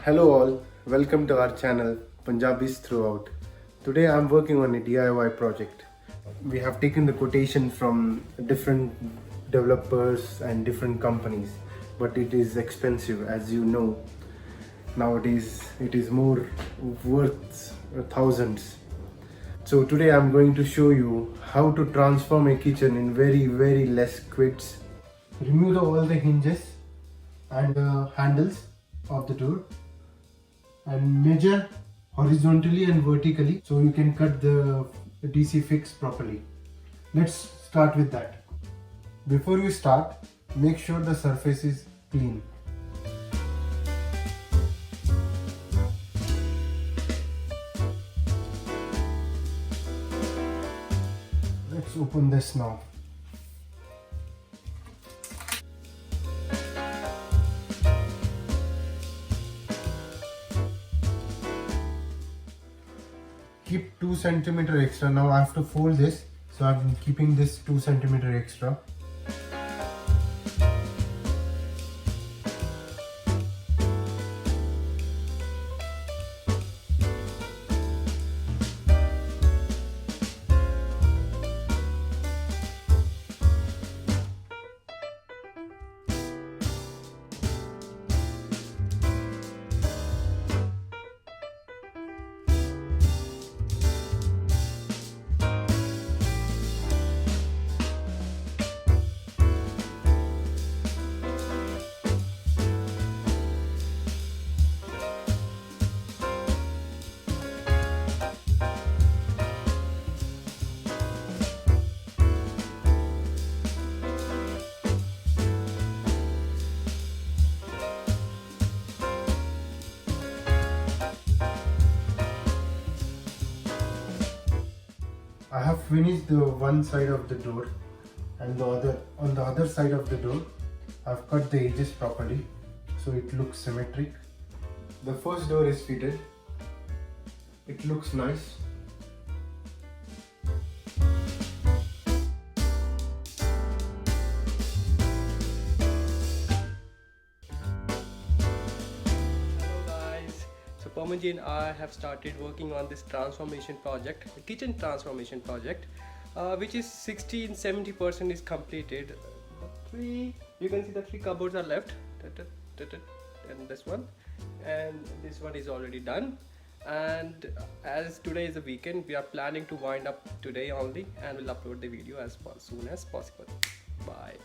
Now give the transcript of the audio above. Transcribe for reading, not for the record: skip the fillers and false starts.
Hello all, welcome to our channel Punjabis Throughout. Today I'm working on a DIY project. We have taken the quotation from different developers and different companies, but it is expensive, as you know. Nowadays it is more worth thousands. So today I'm going to show you how to transform a kitchen in very less quids. Remove all the hinges and handles of the door and measure horizontally and vertically so you can cut the DC fix properly. Let's start with that. Before you start, make sure the surface is clean. Let's open this now. Keep 2 centimeter extra. Now I have to fold this, so I'm keeping this 2 centimeter extra. I have finished the one side of the door, and on the other side of the door I've cut the edges properly so it looks symmetric. The first door is fitted. It looks nice. Pamanji and I have started working on this transformation project, the kitchen transformation project, which is 60-70% is completed. You can see the 3 cupboards are left, and this one is already done. And as today is a weekend, we are planning to wind up today only, and we'll upload the video as soon as possible. Bye.